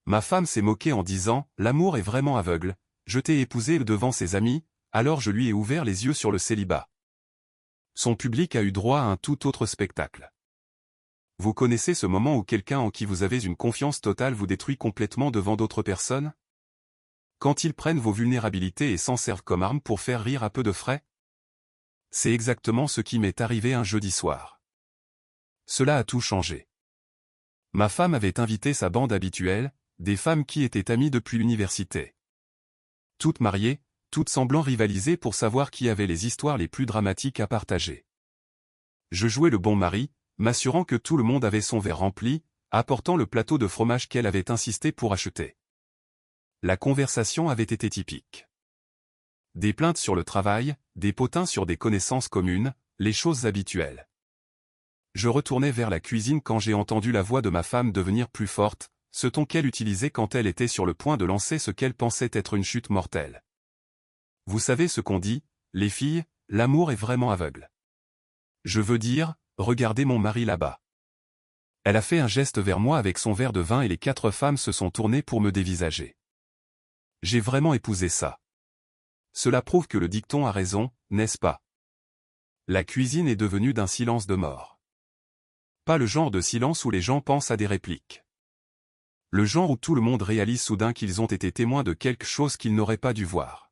Ma femme s'est moquée en disant « L'amour est vraiment aveugle, je t'ai épousé devant ses amis, alors je lui ai ouvert les yeux sur le célibat. » Son public a eu droit à un tout autre spectacle. Vous connaissez ce moment où quelqu'un en qui vous avez une confiance totale vous détruit complètement devant d'autres personnes? Quand ils prennent vos vulnérabilités et s'en servent comme arme pour faire rire à peu de frais? C'est exactement ce qui m'est arrivé un jeudi soir. Cela a tout changé. Ma femme avait invité sa bande habituelle, des femmes qui étaient amies depuis l'université. Toutes mariées, toutes semblant rivaliser pour savoir qui avait les histoires les plus dramatiques à partager. Je jouais le bon mari, m'assurant que tout le monde avait son verre rempli, apportant le plateau de fromage qu'elle avait insisté pour acheter. La conversation avait été typique. Des plaintes sur le travail, des potins sur des connaissances communes, les choses habituelles. Je retournais vers la cuisine quand j'ai entendu la voix de ma femme devenir plus forte, ce ton qu'elle utilisait quand elle était sur le point de lancer ce qu'elle pensait être une chute mortelle. Vous savez ce qu'on dit, les filles, l'amour est vraiment aveugle. Je veux dire, regardez mon mari là-bas. Elle a fait un geste vers moi avec son verre de vin et les 4 femmes se sont tournées pour me dévisager. J'ai vraiment épousé ça. Cela prouve que le dicton a raison, n'est-ce pas? La cuisine est devenue d'un silence de mort. Pas le genre de silence où les gens pensent à des répliques. Le genre où tout le monde réalise soudain qu'ils ont été témoins de quelque chose qu'ils n'auraient pas dû voir.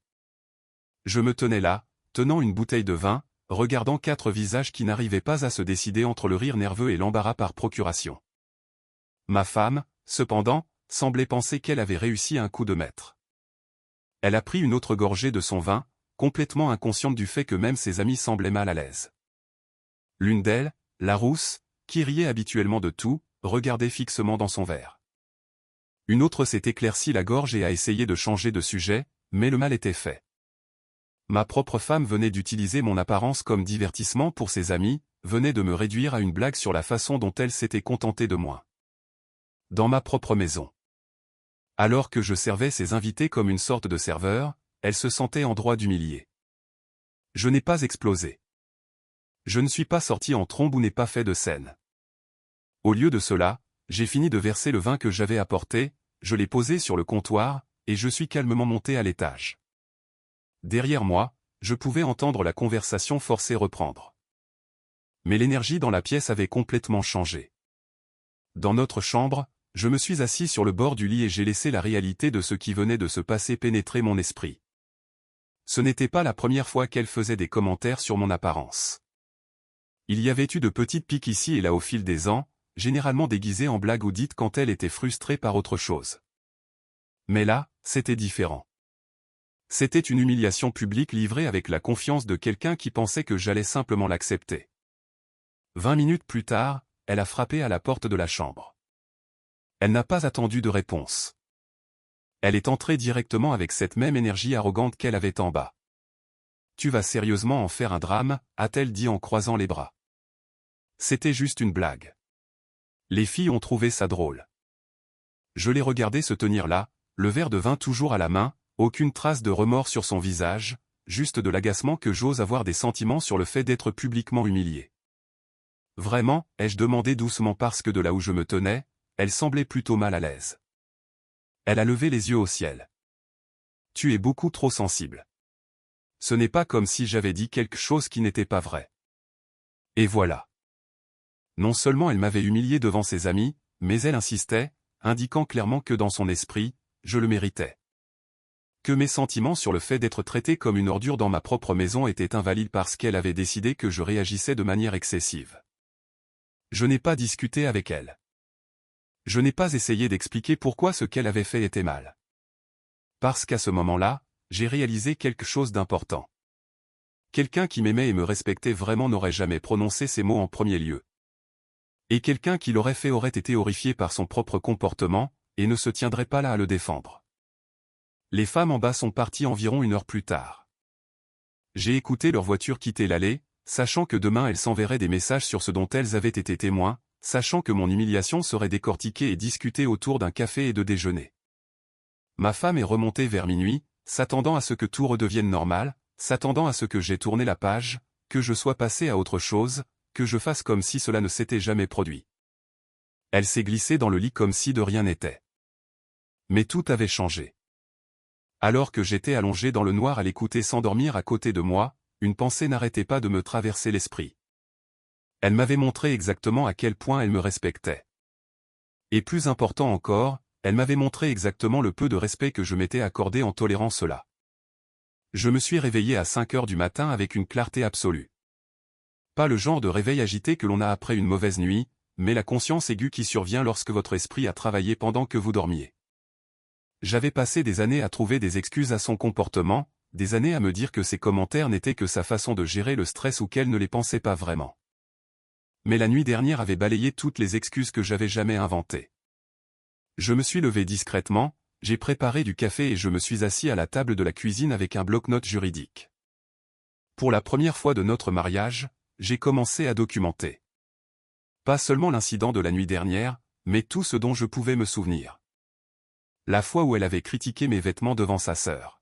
Je me tenais là, tenant une bouteille de vin, regardant 4 visages qui n'arrivaient pas à se décider entre le rire nerveux et l'embarras par procuration. Ma femme, cependant, semblait penser qu'elle avait réussi un coup de maître. Elle a pris une autre gorgée de son vin, complètement inconsciente du fait que même ses amis semblaient mal à l'aise. L'une d'elles, la rousse, qui riait habituellement de tout, regardait fixement dans son verre. Une autre s'est éclaircie la gorge et a essayé de changer de sujet, mais le mal était fait. Ma propre femme venait d'utiliser mon apparence comme divertissement pour ses amis, venait de me réduire à une blague sur la façon dont elle s'était contentée de moi. Dans ma propre maison. Alors que je servais ses invités comme une sorte de serveur, elle se sentait en droit d'humilier. Je n'ai pas explosé. Je ne suis pas sorti en trombe ou n'ai pas fait de scène. Au lieu de cela, j'ai fini de verser le vin que j'avais apporté, je l'ai posé sur le comptoir, et je suis calmement monté à l'étage. Derrière moi, je pouvais entendre la conversation forcée reprendre. Mais l'énergie dans la pièce avait complètement changé. Dans notre chambre, je me suis assis sur le bord du lit et j'ai laissé la réalité de ce qui venait de se passer pénétrer mon esprit. Ce n'était pas la première fois qu'elle faisait des commentaires sur mon apparence. Il y avait eu de petites piques ici et là au fil des ans, généralement déguisées en blagues ou dites quand elle était frustrée par autre chose. Mais là, c'était différent. C'était une humiliation publique livrée avec la confiance de quelqu'un qui pensait que j'allais simplement l'accepter. 20 minutes plus tard, elle a frappé à la porte de la chambre. Elle n'a pas attendu de réponse. Elle est entrée directement avec cette même énergie arrogante qu'elle avait en bas. « Tu vas sérieusement en faire un drame ?» a-t-elle dit en croisant les bras. C'était juste une blague. Les filles ont trouvé ça drôle. Je l'ai regardée se tenir là, le verre de vin toujours à la main, aucune trace de remords sur son visage, juste de l'agacement que j'ose avoir des sentiments sur le fait d'être publiquement humilié. Vraiment, ai-je demandé doucement parce que de là où je me tenais, elle semblait plutôt mal à l'aise. Elle a levé les yeux au ciel. Tu es beaucoup trop sensible. Ce n'est pas comme si j'avais dit quelque chose qui n'était pas vrai. Et voilà. Non seulement elle m'avait humilié devant ses amis, mais elle insistait, indiquant clairement que dans son esprit, je le méritais. Que mes sentiments sur le fait d'être traité comme une ordure dans ma propre maison étaient invalides parce qu'elle avait décidé que je réagissais de manière excessive. Je n'ai pas discuté avec elle. Je n'ai pas essayé d'expliquer pourquoi ce qu'elle avait fait était mal. Parce qu'à ce moment-là, j'ai réalisé quelque chose d'important. Quelqu'un qui m'aimait et me respectait vraiment n'aurait jamais prononcé ces mots en premier lieu. Et quelqu'un qui l'aurait fait aurait été horrifié par son propre comportement, et ne se tiendrait pas là à le défendre. Les femmes en bas sont parties environ 1 heure plus tard. J'ai écouté leur voiture quitter l'allée, sachant que demain elles s'enverraient des messages sur ce dont elles avaient été témoins, sachant que mon humiliation serait décortiquée et discutée autour d'un café et de déjeuner. Ma femme est remontée vers minuit, s'attendant à ce que tout redevienne normal, s'attendant à ce que j'aie tourné la page, que je sois passé à autre chose, que je fasse comme si cela ne s'était jamais produit. Elle s'est glissée dans le lit comme si de rien n'était. Mais tout avait changé. Alors que j'étais allongé dans le noir à l'écouter s'endormir à côté de moi, une pensée n'arrêtait pas de me traverser l'esprit. Elle m'avait montré exactement à quel point elle me respectait. Et plus important encore, elle m'avait montré exactement le peu de respect que je m'étais accordé en tolérant cela. Je me suis réveillé à 5 heures du matin avec une clarté absolue. Pas le genre de réveil agité que l'on a après une mauvaise nuit, mais la conscience aiguë qui survient lorsque votre esprit a travaillé pendant que vous dormiez. J'avais passé des années à trouver des excuses à son comportement, des années à me dire que ses commentaires n'étaient que sa façon de gérer le stress ou qu'elle ne les pensait pas vraiment. Mais la nuit dernière avait balayé toutes les excuses que j'avais jamais inventées. Je me suis levé discrètement, j'ai préparé du café et je me suis assis à la table de la cuisine avec un bloc-notes juridique. Pour la première fois de notre mariage, j'ai commencé à documenter. Pas seulement l'incident de la nuit dernière, mais tout ce dont je pouvais me souvenir. La fois où elle avait critiqué mes vêtements devant sa sœur.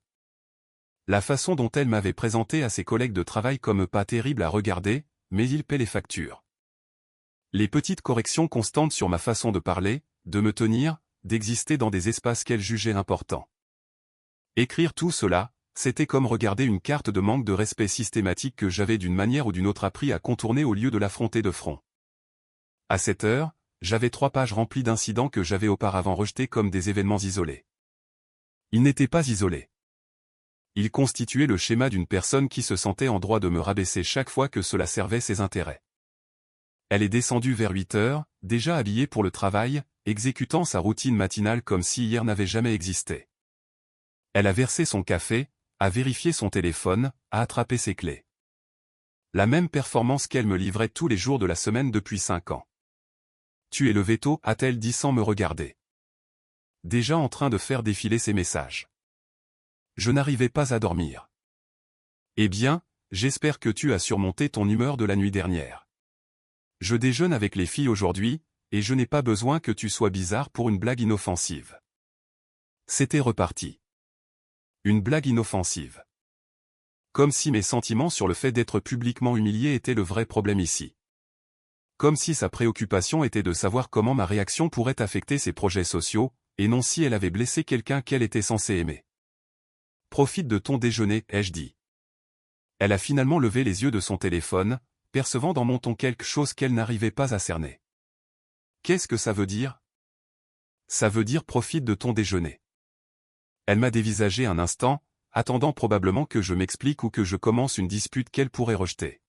La façon dont elle m'avait présenté à ses collègues de travail comme pas terrible à regarder, mais il paie les factures. Les petites corrections constantes sur ma façon de parler, de me tenir, d'exister dans des espaces qu'elle jugeait importants. Écrire tout cela, c'était comme regarder une carte de manque de respect systématique que j'avais d'une manière ou d'une autre appris à contourner au lieu de l'affronter de front. À cette heure, j'avais 3 pages remplies d'incidents que j'avais auparavant rejetés comme des événements isolés. Ils n'étaient pas isolés. Ils constituaient le schéma d'une personne qui se sentait en droit de me rabaisser chaque fois que cela servait ses intérêts. Elle est descendue vers 8 heures, déjà habillée pour le travail, exécutant sa routine matinale comme si hier n'avait jamais existé. Elle a versé son café, a vérifié son téléphone, a attrapé ses clés. La même performance qu'elle me livrait tous les jours de la semaine depuis 5 ans. Tu es levé tôt, a-t-elle dit sans me regarder. Déjà en train de faire défiler ses messages. Je n'arrivais pas à dormir. Eh bien, j'espère que tu as surmonté ton humeur de la nuit dernière. Je déjeune avec les filles aujourd'hui, et je n'ai pas besoin que tu sois bizarre pour une blague inoffensive. C'était reparti. Une blague inoffensive. Comme si mes sentiments sur le fait d'être publiquement humilié étaient le vrai problème ici. Comme si sa préoccupation était de savoir comment ma réaction pourrait affecter ses projets sociaux, et non si elle avait blessé quelqu'un qu'elle était censée aimer. Profite de ton déjeuner, ai-je dit. Elle a finalement levé les yeux de son téléphone, percevant dans mon ton quelque chose qu'elle n'arrivait pas à cerner. Qu'est-ce que ça veut dire? Ça veut dire profite de ton déjeuner. Elle m'a dévisagé un instant, attendant probablement que je m'explique ou que je commence une dispute qu'elle pourrait rejeter.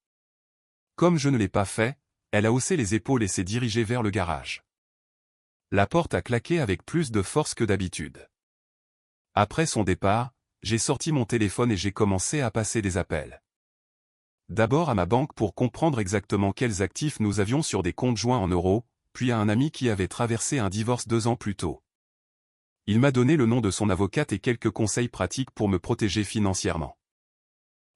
Comme je ne l'ai pas fait, elle a haussé les épaules et s'est dirigée vers le garage. La porte a claqué avec plus de force que d'habitude. Après son départ, j'ai sorti mon téléphone et j'ai commencé à passer des appels. D'abord à ma banque pour comprendre exactement quels actifs nous avions sur des comptes joints en euros, puis à un ami qui avait traversé un divorce 2 ans plus tôt. Il m'a donné le nom de son avocate et quelques conseils pratiques pour me protéger financièrement.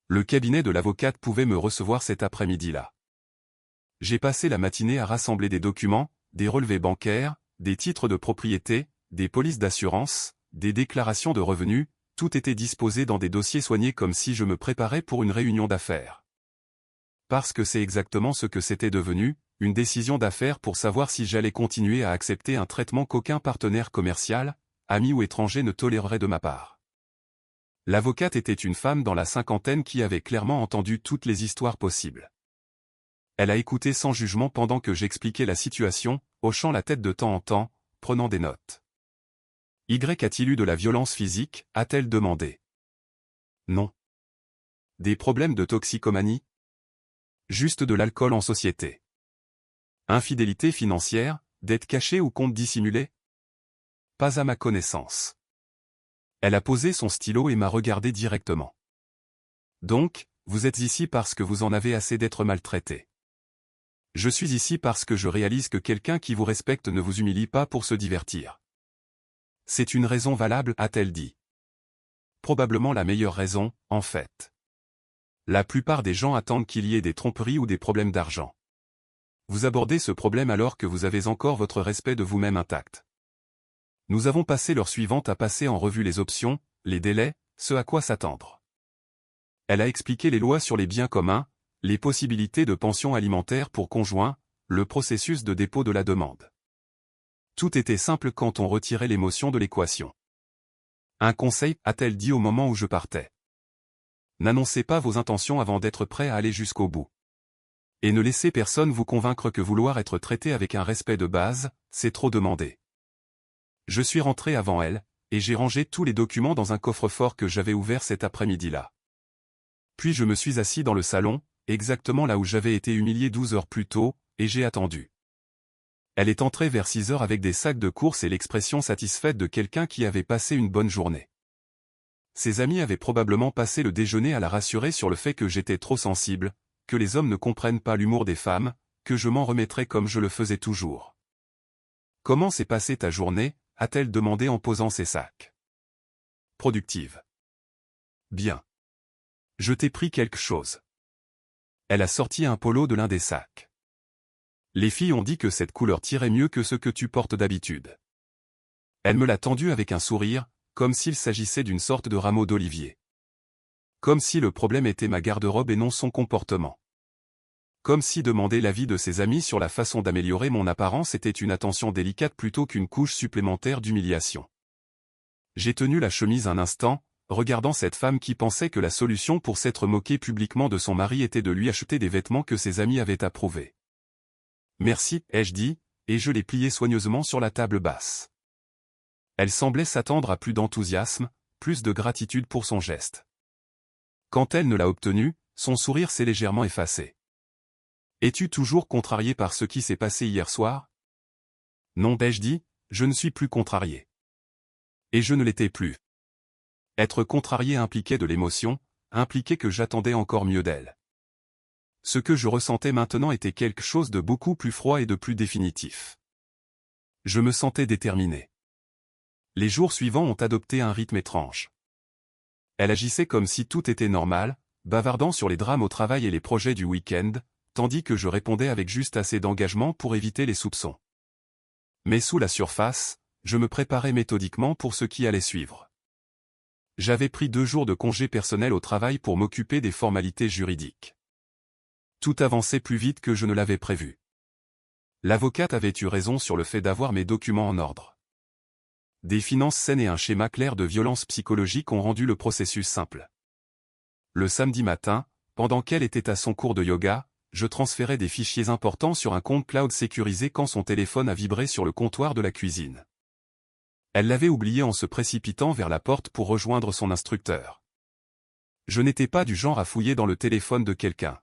Le cabinet de l'avocate pouvait me recevoir cet après-midi-là. J'ai passé la matinée à rassembler des documents, des relevés bancaires, des titres de propriété, des polices d'assurance, des déclarations de revenus, tout était disposé dans des dossiers soignés comme si je me préparais pour une réunion d'affaires. Parce que c'est exactement ce que c'était devenu, une décision d'affaires pour savoir si j'allais continuer à accepter un traitement qu'aucun partenaire commercial, ami ou étranger ne tolérerait de ma part. L'avocate était une femme dans la cinquantaine qui avait clairement entendu toutes les histoires possibles. Elle a écouté sans jugement pendant que j'expliquais la situation, hochant la tête de temps en temps, prenant des notes. Y a-t-il eu de la violence physique, a-t-elle demandé. Non. Des problèmes de toxicomanie? Juste de l'alcool en société. Infidélité financière, dette cachée ou compte dissimulé? Pas à ma connaissance. Elle a posé son stylo et m'a regardé directement. Donc, vous êtes ici parce que vous en avez assez d'être maltraité. Je suis ici parce que je réalise que quelqu'un qui vous respecte ne vous humilie pas pour se divertir. C'est une raison valable, a-t-elle dit. Probablement la meilleure raison, en fait. La plupart des gens attendent qu'il y ait des tromperies ou des problèmes d'argent. Vous abordez ce problème alors que vous avez encore votre respect de vous-même intact. Nous avons passé l'heure suivante à passer en revue les options, les délais, ce à quoi s'attendre. Elle a expliqué les lois sur les biens communs, les possibilités de pension alimentaire pour conjoints, le processus de dépôt de la demande. Tout était simple quand on retirait l'émotion de l'équation. Un conseil, a-t-elle dit au moment où je partais. N'annoncez pas vos intentions avant d'être prêt à aller jusqu'au bout. Et ne laissez personne vous convaincre que vouloir être traité avec un respect de base, c'est trop demander. Je suis rentré avant elle, et j'ai rangé tous les documents dans un coffre-fort que j'avais ouvert cet après-midi-là. Puis je me suis assis dans le salon, exactement là où j'avais été humilié 12 heures plus tôt, et j'ai attendu. Elle est entrée vers 6 heures avec des sacs de courses et l'expression satisfaite de quelqu'un qui avait passé une bonne journée. Ses amis avaient probablement passé le déjeuner à la rassurer sur le fait que j'étais trop sensible, que les hommes ne comprennent pas l'humour des femmes, que je m'en remettrais comme je le faisais toujours. « Comment s'est passée ta journée ?» a-t-elle demandé en posant ses sacs. « Productive. »« Bien. Je t'ai pris quelque chose. » Elle a sorti un polo de l'un des sacs. « Les filles ont dit que cette couleur tirait mieux que ce que tu portes d'habitude. » Elle me l'a tendu avec un sourire, comme s'il s'agissait d'une sorte de rameau d'olivier. Comme si le problème était ma garde-robe et non son comportement. Comme si demander l'avis de ses amis sur la façon d'améliorer mon apparence était une attention délicate plutôt qu'une couche supplémentaire d'humiliation. J'ai tenu la chemise un instant, regardant cette femme qui pensait que la solution pour s'être moquée publiquement de son mari était de lui acheter des vêtements que ses amis avaient approuvés. « Merci » ai-je dit, et je les pliai soigneusement sur la table basse. Elle semblait s'attendre à plus d'enthousiasme, plus de gratitude pour son geste. Quand elle ne l'a obtenu, son sourire s'est légèrement effacé. « Es-tu toujours contrarié par ce qui s'est passé hier soir ?» Non, ai-je dit, je ne suis plus contrarié. Et je ne l'étais plus. Être contrarié impliquait de l'émotion, impliquait que j'attendais encore mieux d'elle. Ce que je ressentais maintenant était quelque chose de beaucoup plus froid et de plus définitif. Je me sentais déterminé. Les jours suivants ont adopté un rythme étrange. Elle agissait comme si tout était normal, bavardant sur les drames au travail et les projets du week-end, tandis que je répondais avec juste assez d'engagement pour éviter les soupçons. Mais sous la surface, je me préparais méthodiquement pour ce qui allait suivre. J'avais pris 2 jours de congé personnel au travail pour m'occuper des formalités juridiques. Tout avançait plus vite que je ne l'avais prévu. L'avocate avait eu raison sur le fait d'avoir mes documents en ordre. Des finances saines et un schéma clair de violence psychologique ont rendu le processus simple. Le samedi matin, pendant qu'elle était à son cours de yoga, je transférais des fichiers importants sur un compte cloud sécurisé quand son téléphone a vibré sur le comptoir de la cuisine. Elle l'avait oublié en se précipitant vers la porte pour rejoindre son instructeur. Je n'étais pas du genre à fouiller dans le téléphone de quelqu'un.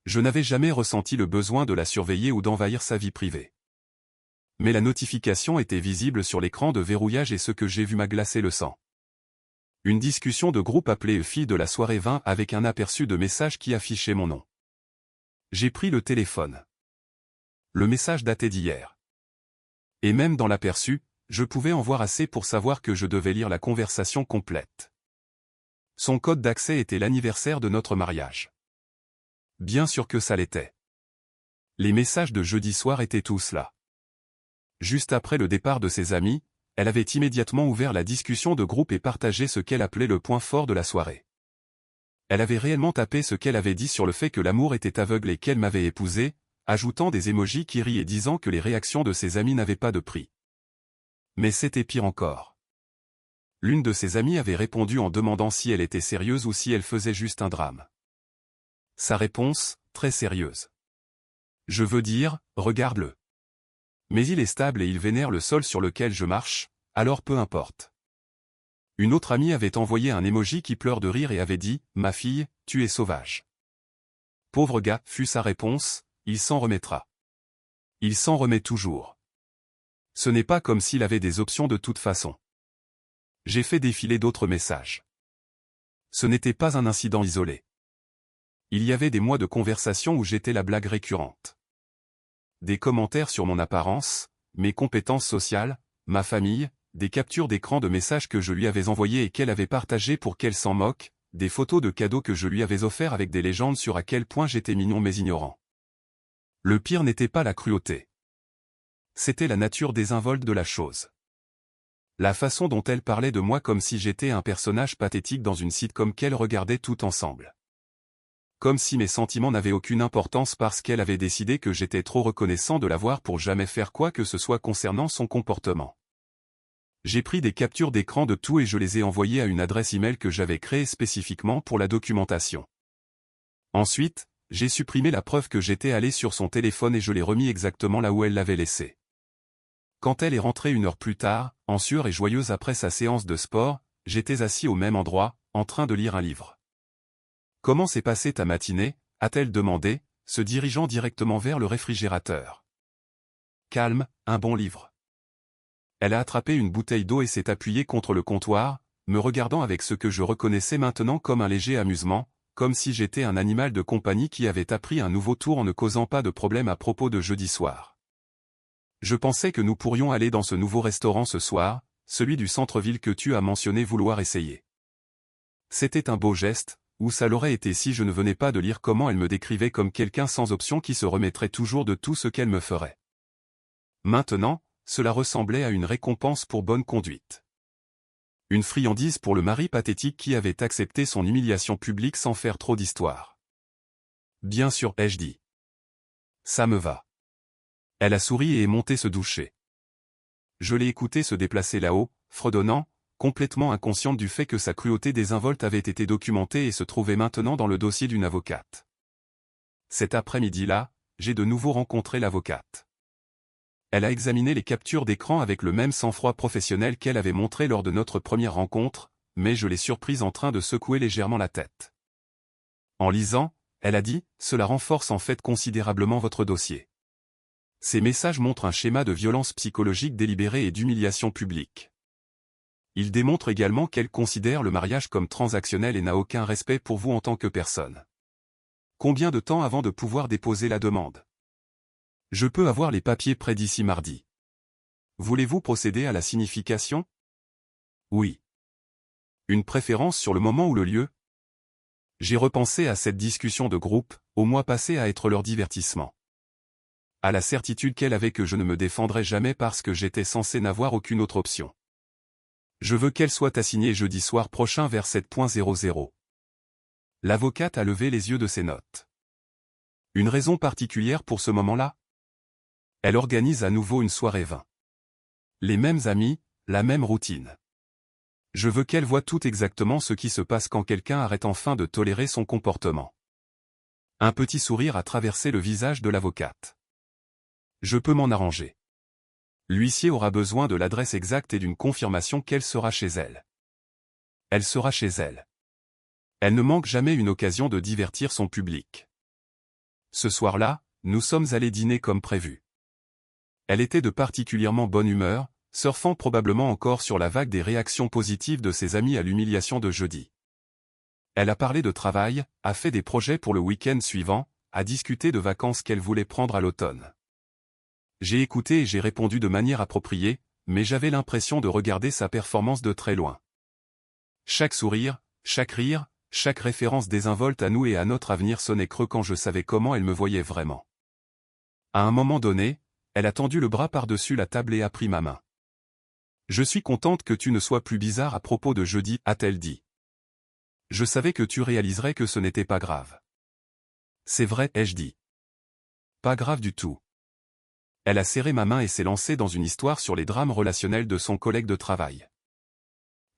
Je n'avais jamais ressenti le besoin de la surveiller ou d'envahir sa vie privée. Mais la notification était visible sur l'écran de verrouillage et ce que j'ai vu m'a glacé le sang. Une discussion de groupe appelée Filles de la soirée vint avec un aperçu de message qui affichait mon nom. J'ai pris le téléphone. Le message datait d'hier. Et même dans l'aperçu, je pouvais en voir assez pour savoir que je devais lire la conversation complète. Son code d'accès était l'anniversaire de notre mariage. Bien sûr que ça l'était. Les messages de jeudi soir étaient tous là. Juste après le départ de ses amis, elle avait immédiatement ouvert la discussion de groupe et partagé ce qu'elle appelait le point fort de la soirée. Elle avait réellement tapé ce qu'elle avait dit sur le fait que l'amour était aveugle et qu'elle m'avait épousé, ajoutant des émojis qui rient et disant que les réactions de ses amis n'avaient pas de prix. Mais c'était pire encore. L'une de ses amies avait répondu en demandant si elle était sérieuse ou si elle faisait juste un drame. Sa réponse, très sérieuse. Je veux dire, regarde-le. Mais il est stable et il vénère le sol sur lequel je marche, alors peu importe. Une autre amie avait envoyé un émoji qui pleure de rire et avait dit « Ma fille, tu es sauvage ». Pauvre gars, fut sa réponse, il s'en remettra. Il s'en remet toujours. Ce n'est pas comme s'il avait des options de toute façon. J'ai fait défiler d'autres messages. Ce n'était pas un incident isolé. Il y avait des mois de conversation où j'étais la blague récurrente. Des commentaires sur mon apparence, mes compétences sociales, ma famille, des captures d'écran de messages que je lui avais envoyés et qu'elle avait partagés pour qu'elle s'en moque, des photos de cadeaux que je lui avais offerts avec des légendes sur à quel point j'étais mignon mais ignorant. Le pire n'était pas la cruauté. C'était la nature désinvolte de la chose. La façon dont elle parlait de moi comme si j'étais un personnage pathétique dans une sitcom qu'elle regardait tout ensemble. comme si mes sentiments n'avaient aucune importance parce qu'elle avait décidé que j'étais trop reconnaissant de l'avoir pour jamais faire quoi que ce soit concernant son comportement. J'ai pris des captures d'écran de tout et je les ai envoyées à une adresse email que j'avais créée spécifiquement pour la documentation. Ensuite, j'ai supprimé la preuve que j'étais allé sur son téléphone et je l'ai remis exactement là où elle l'avait laissé. Quand elle est rentrée 1 heure plus tard, en sueur et joyeuse après sa séance de sport, j'étais assis au même endroit, en train de lire un livre. « Comment s'est passée ta matinée ?» a-t-elle demandé, se dirigeant directement vers le réfrigérateur. « Calme, un bon livre. » Elle a attrapé une bouteille d'eau et s'est appuyée contre le comptoir, me regardant avec ce que je reconnaissais maintenant comme un léger amusement, comme si j'étais un animal de compagnie qui avait appris un nouveau tour en ne causant pas de problème à propos de jeudi soir. Je pensais que nous pourrions aller dans ce nouveau restaurant ce soir, celui du centre-ville que tu as mentionné vouloir essayer. C'était un beau geste, ou ça l'aurait été si je ne venais pas de lire comment elle me décrivait comme quelqu'un sans option qui se remettrait toujours de tout ce qu'elle me ferait. Maintenant, cela ressemblait à une récompense pour bonne conduite. Une friandise pour le mari pathétique qui avait accepté son humiliation publique sans faire trop d'histoire. Bien sûr, ai-je dit. Ça me va. Elle a souri et est montée se doucher. Je l'ai écoutée se déplacer là-haut, fredonnant, complètement inconsciente du fait que sa cruauté désinvolte avait été documentée et se trouvait maintenant dans le dossier d'une avocate. Cet après-midi-là, j'ai de nouveau rencontré l'avocate. Elle a examiné les captures d'écran avec le même sang-froid professionnel qu'elle avait montré lors de notre première rencontre, mais je l'ai surprise en train de secouer légèrement la tête. En lisant, elle a dit, « Cela renforce en fait considérablement votre dossier. » Ces messages montrent un schéma de violence psychologique délibérée et d'humiliation publique. Ils démontrent également qu'elle considère le mariage comme transactionnel et n'a aucun respect pour vous en tant que personne. Combien de temps avant de pouvoir déposer la demande ? Je peux avoir les papiers prêts d'ici mardi. Voulez-vous procéder à la signification ? Oui. Une préférence sur le moment ou le lieu ? J'ai repensé à cette discussion de groupe, au mois passé à être leur divertissement. À la certitude qu'elle avait que je ne me défendrais jamais parce que j'étais censé n'avoir aucune autre option. Je veux qu'elle soit assignée jeudi soir prochain vers 7:00. L'avocate a levé les yeux de ses notes. Une raison particulière pour ce moment-là ? Elle organise à nouveau une soirée vin. Les mêmes amis, la même routine. Je veux qu'elle voie tout exactement ce qui se passe quand quelqu'un arrête enfin de tolérer son comportement. Un petit sourire a traversé le visage de l'avocate. Je peux m'en arranger. L'huissier aura besoin de l'adresse exacte et d'une confirmation qu'elle sera chez elle. Elle sera chez elle. Elle ne manque jamais une occasion de divertir son public. Ce soir-là, nous sommes allés dîner comme prévu. Elle était de particulièrement bonne humeur, surfant probablement encore sur la vague des réactions positives de ses amis à l'humiliation de jeudi. Elle a parlé de travail, a fait des projets pour le week-end suivant, a discuté de vacances qu'elle voulait prendre à l'automne. J'ai écouté et j'ai répondu de manière appropriée, mais j'avais l'impression de regarder sa performance de très loin. Chaque sourire, chaque rire, chaque référence désinvolte à nous et à notre avenir sonnait creux quand je savais comment elle me voyait vraiment. À un moment donné, elle a tendu le bras par-dessus la table et a pris ma main. « Je suis contente que tu ne sois plus bizarre à propos de jeudi, a-t-elle dit. Je savais que tu réaliserais que ce n'était pas grave. C'est vrai, ai-je dit. Pas grave du tout. Elle a serré ma main et s'est lancée dans une histoire sur les drames relationnels de son collègue de travail.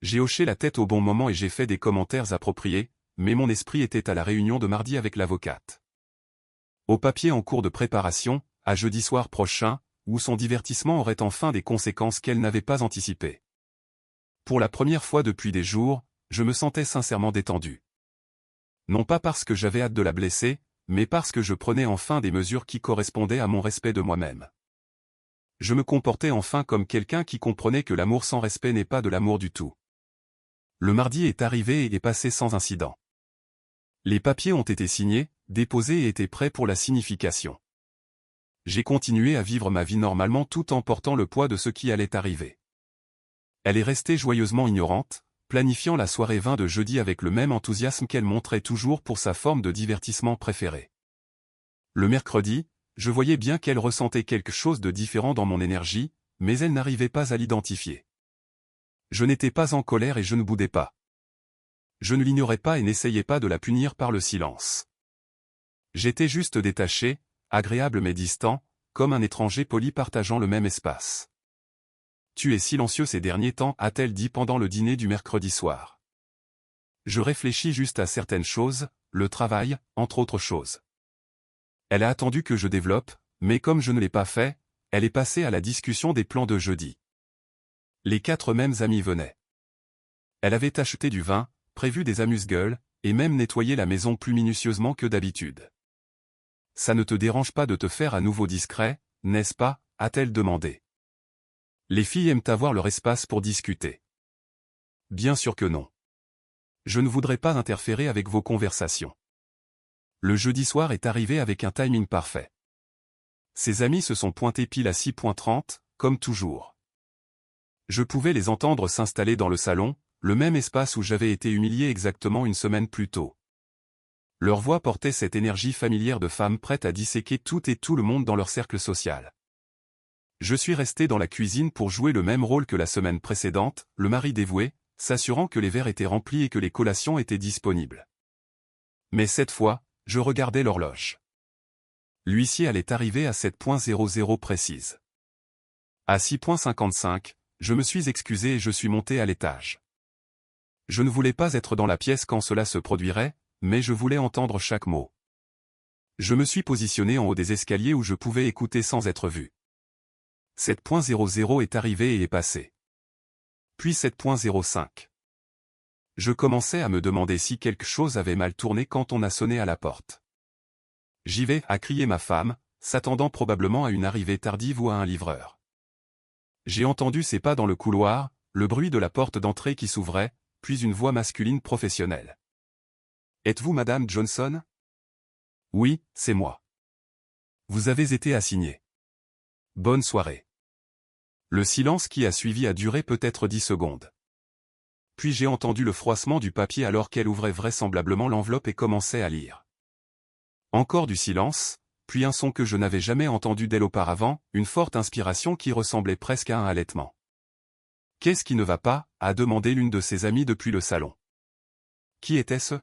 J'ai hoché la tête au bon moment et j'ai fait des commentaires appropriés, mais mon esprit était à la réunion de mardi avec l'avocate. Au papier en cours de préparation, à jeudi soir prochain, où son divertissement aurait enfin des conséquences qu'elle n'avait pas anticipées. Pour la première fois depuis des jours, je me sentais sincèrement détendu. Non pas parce que j'avais hâte de la blesser, mais parce que je prenais enfin des mesures qui correspondaient à mon respect de moi-même. Je me comportais enfin comme quelqu'un qui comprenait que l'amour sans respect n'est pas de l'amour du tout. Le mardi est arrivé et est passé sans incident. Les papiers ont été signés, déposés et étaient prêts pour la signification. J'ai continué à vivre ma vie normalement tout en portant le poids de ce qui allait arriver. Elle est restée joyeusement ignorante, planifiant la soirée vin de jeudi avec le même enthousiasme qu'elle montrait toujours pour sa forme de divertissement préférée. Le mercredi, je voyais bien qu'elle ressentait quelque chose de différent dans mon énergie, mais elle n'arrivait pas à l'identifier. Je n'étais pas en colère et je ne boudais pas. Je ne l'ignorais pas et n'essayais pas de la punir par le silence. J'étais juste détaché, agréable mais distant, comme un étranger poli partageant le même espace. Tu es silencieux ces derniers temps, a-t-elle dit pendant le dîner du mercredi soir. Je réfléchis juste à certaines choses, le travail, entre autres choses. Elle a attendu que je développe, mais comme je ne l'ai pas fait, elle est passée à la discussion des plans de jeudi. Les 4 mêmes amis venaient. Elle avait acheté du vin, prévu des amuse-gueules, et même nettoyé la maison plus minutieusement que d'habitude. Ça ne te dérange pas de te faire à nouveau discret, n'est-ce pas, a-t-elle demandé. Les filles aiment avoir leur espace pour discuter. Bien sûr que non. Je ne voudrais pas interférer avec vos conversations. Le jeudi soir est arrivé avec un timing parfait. Ses amis se sont pointés pile à 6h30, comme toujours. Je pouvais les entendre s'installer dans le salon, le même espace où j'avais été humilié exactement une semaine plus tôt. Leur voix portait cette énergie familière de femmes prêtes à disséquer tout et tout le monde dans leur cercle social. Je suis resté dans la cuisine pour jouer le même rôle que la semaine précédente, le mari dévoué, s'assurant que les verres étaient remplis et que les collations étaient disponibles. Mais cette fois, je regardais l'horloge. L'huissier allait arriver à 7h00 précise. À 6h55, je me suis excusé et je suis monté à l'étage. Je ne voulais pas être dans la pièce quand cela se produirait, mais je voulais entendre chaque mot. Je me suis positionné en haut des escaliers où je pouvais écouter sans être vu. 7h00 est arrivé et est passé. Puis 7h05. Je commençais à me demander si quelque chose avait mal tourné quand on a sonné à la porte. J'y vais, a crié ma femme, s'attendant probablement à une arrivée tardive ou à un livreur. J'ai entendu ses pas dans le couloir, le bruit de la porte d'entrée qui s'ouvrait, puis une voix masculine professionnelle. « Êtes-vous Madame Johnson ?»« Oui, c'est moi. »« Vous avez été assigné. »« Bonne soirée. » Le silence qui a suivi a duré peut-être 10 secondes. Puis j'ai entendu le froissement du papier alors qu'elle ouvrait vraisemblablement l'enveloppe et commençait à lire. Encore du silence, puis un son que je n'avais jamais entendu d'elle auparavant, une forte inspiration qui ressemblait presque à un halètement. « Qu'est-ce qui ne va pas ?» a demandé l'une de ses amies depuis le salon. Qui était-ce?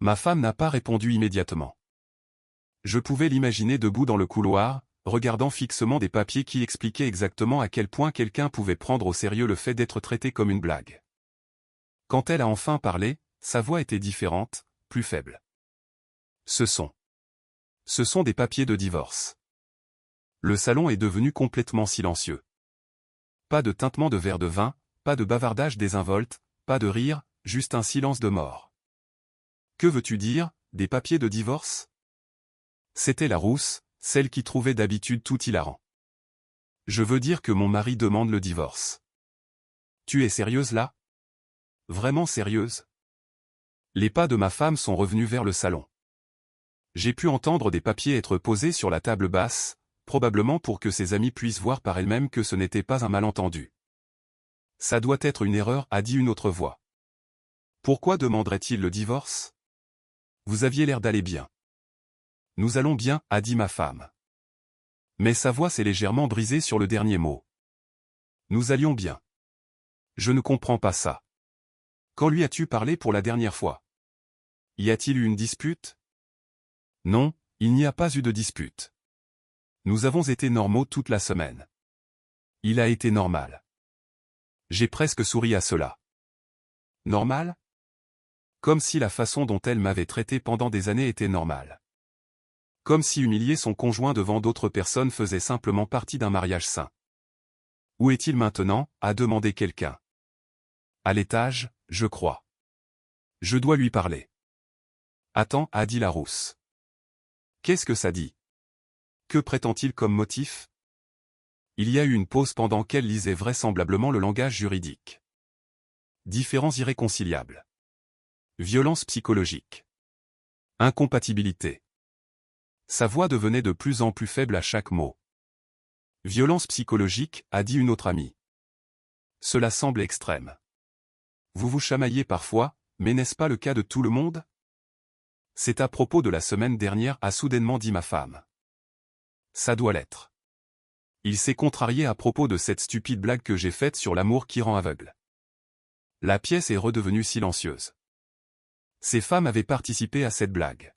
Ma femme n'a pas répondu immédiatement. Je pouvais l'imaginer debout dans le couloir, regardant fixement des papiers qui expliquaient exactement à quel point quelqu'un pouvait prendre au sérieux le fait d'être traité comme une blague. Quand elle a enfin parlé, sa voix était différente, plus faible. Ce sont des papiers de divorce. Le salon est devenu complètement silencieux. Pas de tintement de verre de vin, pas de bavardage désinvolte, pas de rire, juste un silence de mort. Que veux-tu dire, des papiers de divorce? C'était la rousse, celle qui trouvait d'habitude tout hilarant. Je veux dire que mon mari demande le divorce. Tu es sérieuse là? Vraiment sérieuse? Les pas de ma femme sont revenus vers le salon. J'ai pu entendre des papiers être posés sur la table basse, probablement pour que ses amis puissent voir par elles-mêmes que ce n'était pas un malentendu. Ça doit être une erreur, a dit une autre voix. Pourquoi demanderait-il le divorce? Vous aviez l'air d'aller bien. Nous allons bien, a dit ma femme. Mais sa voix s'est légèrement brisée sur le dernier mot. Nous allions bien. Je ne comprends pas ça. Quand lui as-tu parlé pour la dernière fois? Y a-t-il eu une dispute? Non, il n'y a pas eu de dispute. Nous avons été normaux toute la semaine. Il a été normal. J'ai presque souri à cela. Normal? Comme si la façon dont elle m'avait traité pendant des années était normale. Comme si humilier son conjoint devant d'autres personnes faisait simplement partie d'un mariage sain. Où est-il maintenant? A demandé quelqu'un. À l'étage, je crois. Je dois lui parler. Attends, a dit la rousse. Qu'est-ce que ça dit? Que prétend-il comme motif? Il y a eu une pause pendant qu'elle lisait vraisemblablement le langage juridique. Différends irréconciliables. Violence psychologique. Incompatibilité. Sa voix devenait de plus en plus faible à chaque mot. Violence psychologique, a dit une autre amie. Cela semble extrême. Vous vous chamaillez parfois, mais n'est-ce pas le cas de tout le monde? C'est à propos de la semaine dernière, a soudainement dit ma femme. Ça doit l'être. Il s'est contrarié à propos de cette stupide blague que j'ai faite sur l'amour qui rend aveugle. La pièce est redevenue silencieuse. Ces femmes avaient participé à cette blague.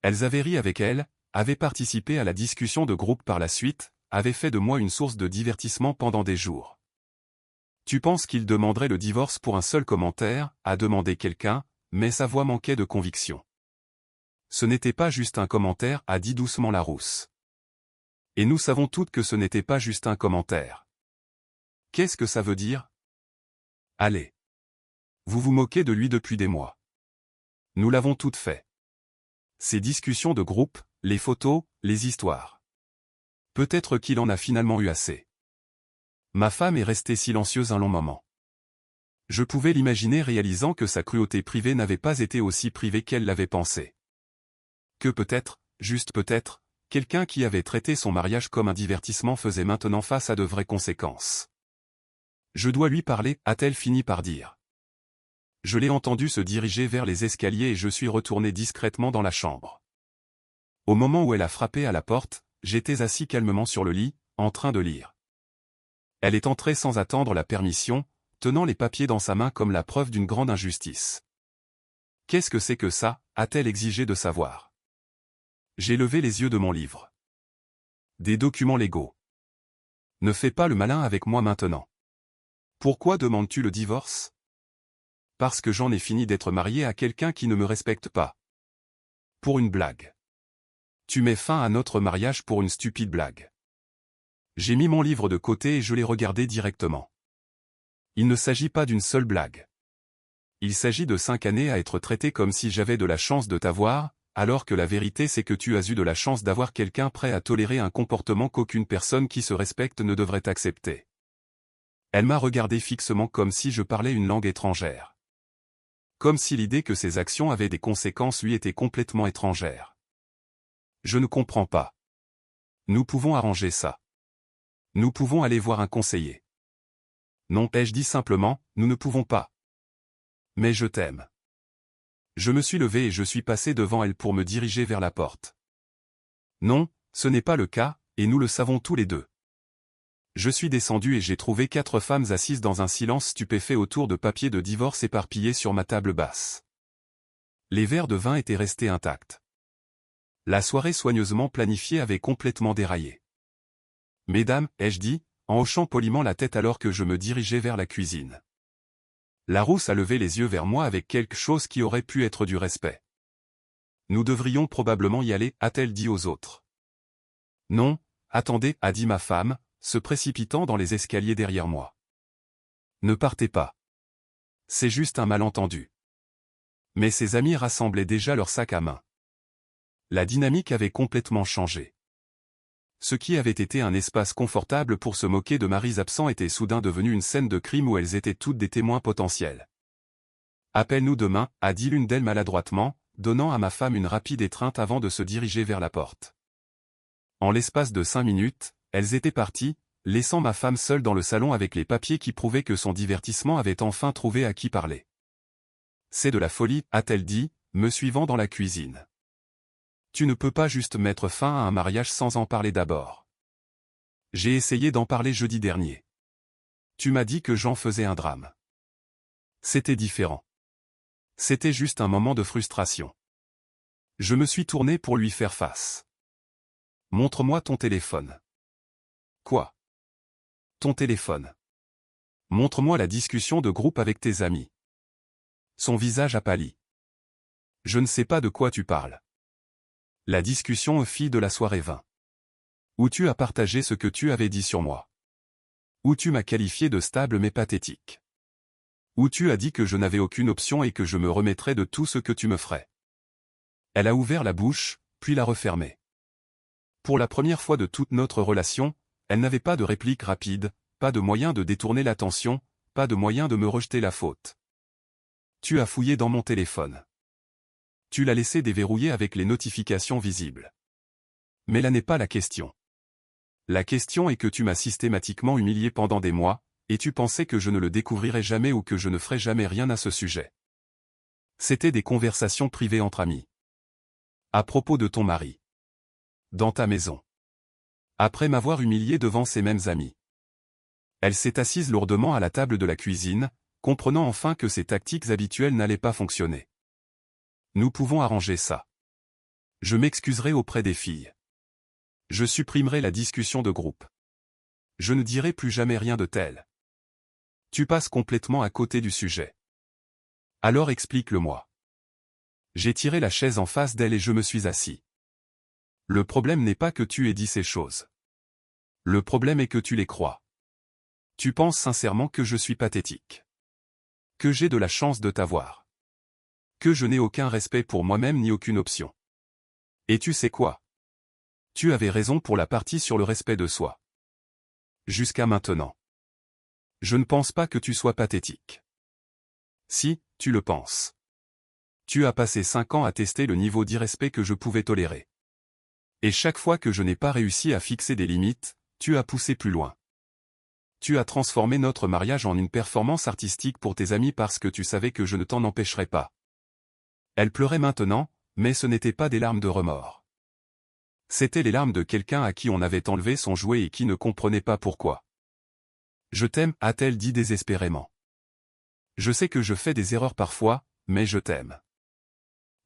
Elles avaient ri avec elle, avaient participé à la discussion de groupe par la suite, avaient fait de moi une source de divertissement pendant des jours. Tu penses qu'il demanderait le divorce pour un seul commentaire, a demandé quelqu'un, mais sa voix manquait de conviction. Ce n'était pas juste un commentaire, a dit doucement la rousse. Et nous savons toutes que ce n'était pas juste un commentaire. Qu'est-ce que ça veut dire? Allez. Vous vous moquez de lui depuis des mois. Nous l'avons toutes fait. Ces discussions de groupe, les photos, les histoires. Peut-être qu'il en a finalement eu assez. Ma femme est restée silencieuse un long moment. Je pouvais l'imaginer réalisant que sa cruauté privée n'avait pas été aussi privée qu'elle l'avait pensé. Que peut-être, juste peut-être, quelqu'un qui avait traité son mariage comme un divertissement faisait maintenant face à de vraies conséquences. Je dois lui parler, a-t-elle fini par dire. Je l'ai entendu se diriger vers les escaliers et je suis retourné discrètement dans la chambre. Au moment où elle a frappé à la porte, j'étais assis calmement sur le lit, en train de lire. Elle est entrée sans attendre la permission, tenant les papiers dans sa main comme la preuve d'une grande injustice. Qu'est-ce que c'est que ça, a-t-elle exigé de savoir. J'ai levé les yeux de mon livre. Des documents légaux. Ne fais pas le malin avec moi maintenant. Pourquoi demandes-tu le divorce? Parce que j'en ai fini d'être marié à quelqu'un qui ne me respecte pas. Pour une blague. Tu mets fin à notre mariage pour une stupide blague. J'ai mis mon livre de côté et je l'ai regardé directement. Il ne s'agit pas d'une seule blague. Il s'agit de 5 années à être traité comme si j'avais de la chance de t'avoir, alors que la vérité c'est que tu as eu de la chance d'avoir quelqu'un prêt à tolérer un comportement qu'aucune personne qui se respecte ne devrait accepter. Elle m'a regardé fixement comme si je parlais une langue étrangère. Comme si l'idée que ses actions avaient des conséquences lui était complètement étrangère. Je ne comprends pas. Nous pouvons arranger ça. Nous pouvons aller voir un conseiller. Non, ai-je dit simplement, nous ne pouvons pas. Mais je t'aime. Je me suis levé et je suis passé devant elle pour me diriger vers la porte. Non, ce n'est pas le cas, et nous le savons tous les deux. Je suis descendu et j'ai trouvé 4 femmes assises dans un silence stupéfait autour de papiers de divorce éparpillés sur ma table basse. Les verres de vin étaient restés intacts. La soirée soigneusement planifiée avait complètement déraillé. Mesdames, ai-je dit, en hochant poliment la tête alors que je me dirigeais vers la cuisine. La rousse a levé les yeux vers moi avec quelque chose qui aurait pu être du respect. Nous devrions probablement y aller, a-t-elle dit aux autres. Non, attendez, a dit ma femme, se précipitant dans les escaliers derrière moi. Ne partez pas. C'est juste un malentendu. Mais ses amis rassemblaient déjà leurs sacs à main. La dynamique avait complètement changé. Ce qui avait été un espace confortable pour se moquer de maris absents était soudain devenu une scène de crime où elles étaient toutes des témoins potentiels. Appelle-nous demain, a dit l'une d'elles maladroitement, donnant à ma femme une rapide étreinte avant de se diriger vers la porte. En l'espace de 5 minutes, elles étaient parties, laissant ma femme seule dans le salon avec les papiers qui prouvaient que son divertissement avait enfin trouvé à qui parler. C'est de la folie, a-t-elle dit, me suivant dans la cuisine. Tu ne peux pas juste mettre fin à un mariage sans en parler d'abord. J'ai essayé d'en parler jeudi dernier. Tu m'as dit que j'en faisais un drame. C'était différent. C'était juste un moment de frustration. Je me suis tourné pour lui faire face. Montre-moi ton téléphone. Quoi? Ton téléphone. Montre-moi la discussion de groupe avec tes amis. Son visage a pâli. Je ne sais pas de quoi tu parles. La discussion aux filles de la soirée 20. Où tu as partagé ce que tu avais dit sur moi. Où tu m'as qualifié de stable mais pathétique. Où tu as dit que je n'avais aucune option et que je me remettrais de tout ce que tu me ferais. Elle a ouvert la bouche, puis l'a refermée. Pour la première fois de toute notre relation, elle n'avait pas de réplique rapide, pas de moyen de détourner l'attention, pas de moyen de me rejeter la faute. Tu as fouillé dans mon téléphone. Tu l'as laissé déverrouillé avec les notifications visibles. Mais là n'est pas la question. La question est que tu m'as systématiquement humilié pendant des mois, et tu pensais que je ne le découvrirais jamais ou que je ne ferais jamais rien à ce sujet. C'était des conversations privées entre amis. À propos de ton mari. Dans ta maison. Après m'avoir humilié devant ses mêmes amis. Elle s'est assise lourdement à la table de la cuisine, comprenant enfin que ses tactiques habituelles n'allaient pas fonctionner. Nous pouvons arranger ça. Je m'excuserai auprès des filles. Je supprimerai la discussion de groupe. Je ne dirai plus jamais rien de tel. Tu passes complètement à côté du sujet. Alors explique-le-moi. J'ai tiré la chaise en face d'elle et je me suis assis. Le problème n'est pas que tu aies dit ces choses. Le problème est que tu les crois. Tu penses sincèrement que je suis pathétique. Que j'ai de la chance de t'avoir. Que je n'ai aucun respect pour moi-même ni aucune option. Et tu sais quoi? Tu avais raison pour la partie sur le respect de soi. Jusqu'à maintenant. Je ne pense pas que tu sois pathétique. Si, tu le penses. Tu as passé 5 ans à tester le niveau d'irrespect que je pouvais tolérer. Et chaque fois que je n'ai pas réussi à fixer des limites, tu as poussé plus loin. Tu as transformé notre mariage en une performance artistique pour tes amis parce que tu savais que je ne t'en empêcherais pas. Elle pleurait maintenant, mais ce n'était pas des larmes de remords. C'étaient les larmes de quelqu'un à qui on avait enlevé son jouet et qui ne comprenait pas pourquoi. Je t'aime, a-t-elle dit désespérément. Je sais que je fais des erreurs parfois, mais je t'aime.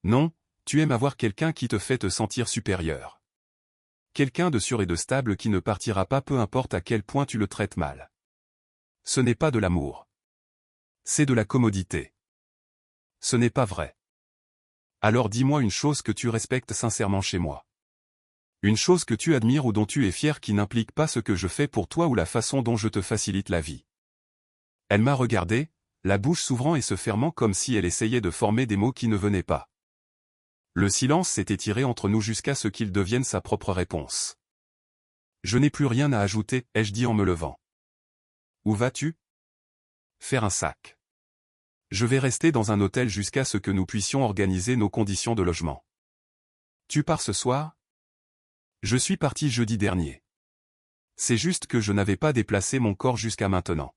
Non, tu aimes avoir quelqu'un qui te fait te sentir supérieur. Quelqu'un de sûr et de stable qui ne partira pas peu importe à quel point tu le traites mal. Ce n'est pas de l'amour. C'est de la commodité. Ce n'est pas vrai. Alors dis-moi une chose que tu respectes sincèrement chez moi. Une chose que tu admires ou dont tu es fier qui n'implique pas ce que je fais pour toi ou la façon dont je te facilite la vie. Elle m'a regardé, la bouche s'ouvrant et se fermant comme si elle essayait de former des mots qui ne venaient pas. Le silence s'est étiré entre nous jusqu'à ce qu'il devienne sa propre réponse. Je n'ai plus rien à ajouter, ai-je dit en me levant. Où vas-tu? Faire un sac. Je vais rester dans un hôtel jusqu'à ce que nous puissions organiser nos conditions de logement. Tu pars ce soir? Je suis parti jeudi dernier. C'est juste que je n'avais pas déplacé mon corps jusqu'à maintenant.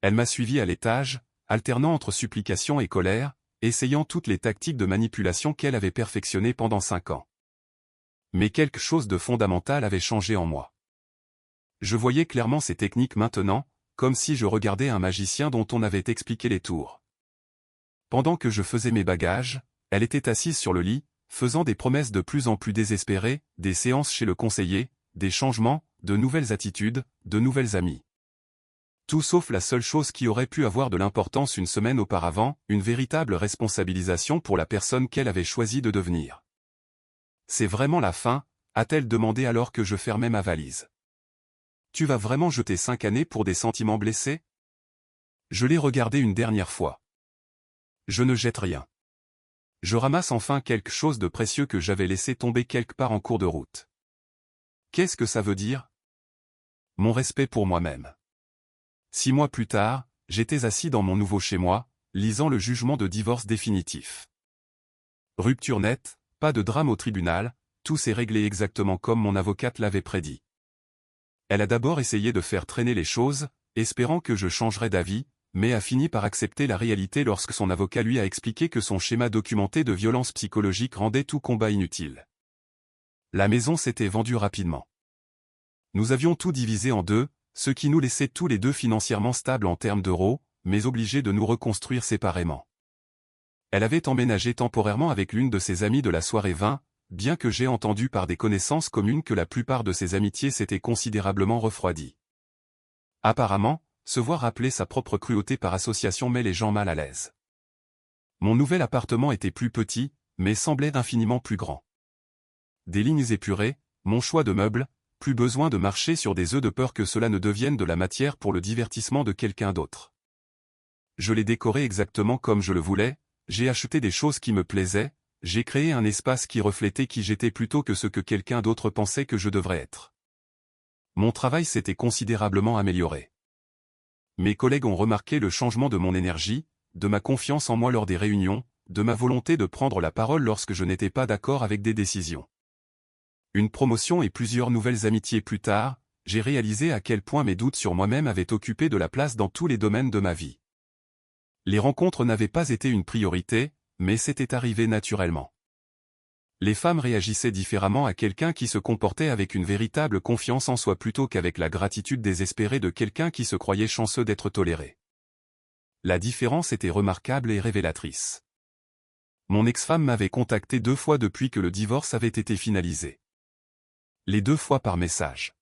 Elle m'a suivi à l'étage, alternant entre supplication et colère, essayant toutes les tactiques de manipulation qu'elle avait perfectionnées pendant 5 ans. Mais quelque chose de fondamental avait changé en moi. Je voyais clairement ces techniques maintenant, comme si je regardais un magicien dont on avait expliqué les tours. Pendant que je faisais mes bagages, elle était assise sur le lit, faisant des promesses de plus en plus désespérées, des séances chez le conseiller, des changements, de nouvelles attitudes, de nouvelles amies. Tout sauf la seule chose qui aurait pu avoir de l'importance une semaine auparavant, une véritable responsabilisation pour la personne qu'elle avait choisi de devenir. C'est vraiment la fin, a-t-elle demandé alors que je fermais ma valise. Tu vas vraiment jeter 5 années pour des sentiments blessés? Je l'ai regardé une dernière fois. Je ne jette rien. Je ramasse enfin quelque chose de précieux que j'avais laissé tomber quelque part en cours de route. Qu'est-ce que ça veut dire? Mon respect pour moi-même. 6 mois plus tard, j'étais assis dans mon nouveau chez-moi, lisant le jugement de divorce définitif. Rupture nette, pas de drame au tribunal, tout s'est réglé exactement comme mon avocate l'avait prédit. Elle a d'abord essayé de faire traîner les choses, espérant que je changerais d'avis, mais a fini par accepter la réalité lorsque son avocat lui a expliqué que son schéma documenté de violence psychologique rendait tout combat inutile. La maison s'était vendue rapidement. Nous avions tout divisé en deux, ce qui nous laissait tous les deux financièrement stables en termes d'euros, mais obligés de nous reconstruire séparément. Elle avait emménagé temporairement avec l'une de ses amies de la soirée vin, bien que j'ai entendu par des connaissances communes que la plupart de ses amitiés s'étaient considérablement refroidies. Apparemment, se voir appeler sa propre cruauté par association met les gens mal à l'aise. Mon nouvel appartement était plus petit, mais semblait infiniment plus grand. Des lignes épurées, mon choix de meubles, plus besoin de marcher sur des œufs de peur que cela ne devienne de la matière pour le divertissement de quelqu'un d'autre. Je l'ai décoré exactement comme je le voulais, j'ai acheté des choses qui me plaisaient, j'ai créé un espace qui reflétait qui j'étais plutôt que ce que quelqu'un d'autre pensait que je devrais être. Mon travail s'était considérablement amélioré. Mes collègues ont remarqué le changement de mon énergie, de ma confiance en moi lors des réunions, de ma volonté de prendre la parole lorsque je n'étais pas d'accord avec des décisions. Une promotion et plusieurs nouvelles amitiés plus tard, j'ai réalisé à quel point mes doutes sur moi-même avaient occupé de la place dans tous les domaines de ma vie. Les rencontres n'avaient pas été une priorité, mais c'était arrivé naturellement. Les femmes réagissaient différemment à quelqu'un qui se comportait avec une véritable confiance en soi plutôt qu'avec la gratitude désespérée de quelqu'un qui se croyait chanceux d'être toléré. La différence était remarquable et révélatrice. Mon ex-femme m'avait contacté 2 fois depuis que le divorce avait été finalisé. Les 2 fois par message.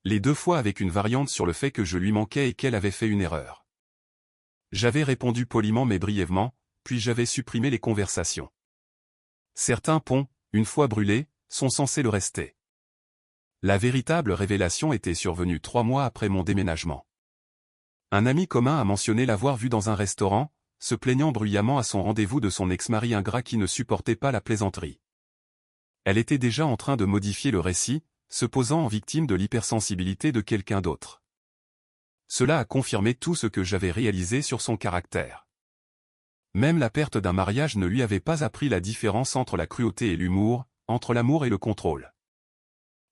Les 2 fois avec une variante sur le fait que je lui manquais et qu'elle avait fait une erreur. J'avais répondu poliment mais brièvement, puis j'avais supprimé les conversations. Certains ponts, une fois brûlés, sont censés le rester. La véritable révélation était survenue 3 mois après mon déménagement. Un ami commun a mentionné l'avoir vu dans un restaurant, se plaignant bruyamment à son rendez-vous de son ex-mari ingrat qui ne supportait pas la plaisanterie. Elle était déjà en train de modifier le récit, se posant en victime de l'hypersensibilité de quelqu'un d'autre. Cela a confirmé tout ce que j'avais réalisé sur son caractère. Même la perte d'un mariage ne lui avait pas appris la différence entre la cruauté et l'humour, entre l'amour et le contrôle.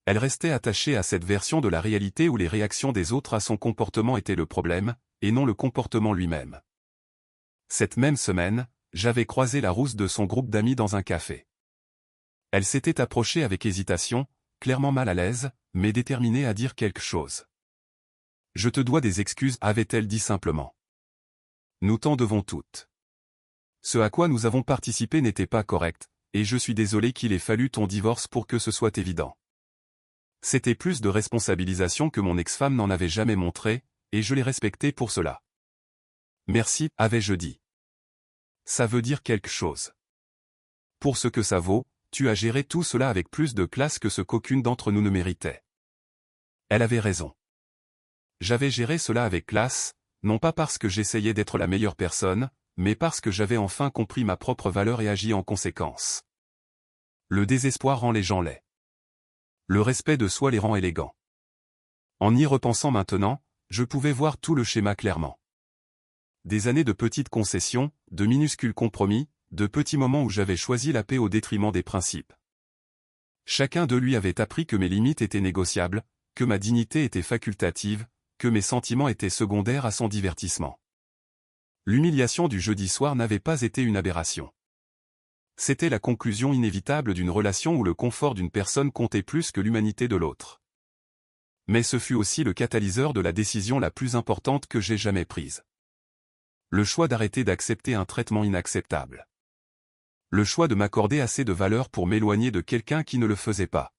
Elle restait attachée à cette version de la réalité où les réactions des autres à son comportement étaient le problème, et non le comportement lui-même. Cette même semaine, j'avais croisé la rousse de son groupe d'amis dans un café. Elle s'était approchée avec hésitation, clairement mal à l'aise, mais déterminée à dire quelque chose. « Je te dois des excuses » avait-elle dit simplement. « Nous t'en devons toutes. Ce à quoi nous avons participé n'était pas correct, et je suis désolé qu'il ait fallu ton divorce pour que ce soit évident. » C'était plus de responsabilisation que mon ex-femme n'en avait jamais montré, et je l'ai respectée pour cela. « Merci » avais-je dit. « Ça veut dire quelque chose. Pour ce que ça vaut, tu as géré tout cela avec plus de classe que ce qu'aucune d'entre nous ne méritait. » Elle avait raison. J'avais géré cela avec classe, non pas parce que j'essayais d'être la meilleure personne, mais parce que j'avais enfin compris ma propre valeur et agi en conséquence. Le désespoir rend les gens laids. Le respect de soi les rend élégants. En y repensant maintenant, je pouvais voir tout le schéma clairement. Des années de petites concessions, de minuscules compromis, de petits moments où j'avais choisi la paix au détriment des principes. Chacun d'eux lui avait appris que mes limites étaient négociables, que ma dignité était facultative, que mes sentiments étaient secondaires à son divertissement. L'humiliation du jeudi soir n'avait pas été une aberration. C'était la conclusion inévitable d'une relation où le confort d'une personne comptait plus que l'humanité de l'autre. Mais ce fut aussi le catalyseur de la décision la plus importante que j'ai jamais prise. Le choix d'arrêter d'accepter un traitement inacceptable. Le choix de m'accorder assez de valeur pour m'éloigner de quelqu'un qui ne le faisait pas.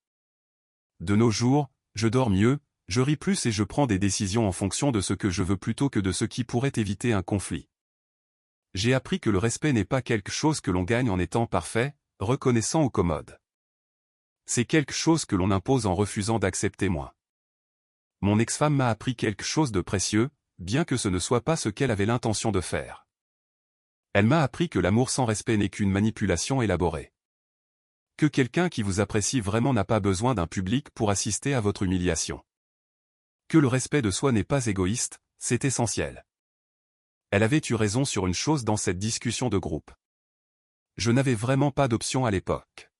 De nos jours, je dors mieux, je ris plus et je prends des décisions en fonction de ce que je veux plutôt que de ce qui pourrait éviter un conflit. J'ai appris que le respect n'est pas quelque chose que l'on gagne en étant parfait, reconnaissant ou commode. C'est quelque chose que l'on impose en refusant d'accepter moins. Mon ex-femme m'a appris quelque chose de précieux, bien que ce ne soit pas ce qu'elle avait l'intention de faire. Elle m'a appris que l'amour sans respect n'est qu'une manipulation élaborée. Que quelqu'un qui vous apprécie vraiment n'a pas besoin d'un public pour assister à votre humiliation. Que le respect de soi n'est pas égoïste, c'est essentiel. Elle avait eu raison sur une chose dans cette discussion de groupe. Je n'avais vraiment pas d'option à l'époque.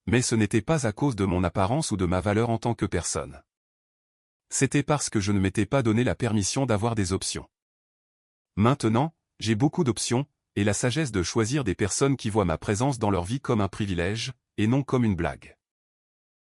Mais ce n'était pas à cause de mon apparence ou de ma valeur en tant que personne. C'était parce que je ne m'étais pas donné la permission d'avoir des options. Maintenant, j'ai beaucoup d'options, et la sagesse de choisir des personnes qui voient ma présence dans leur vie comme un privilège, et non comme une blague.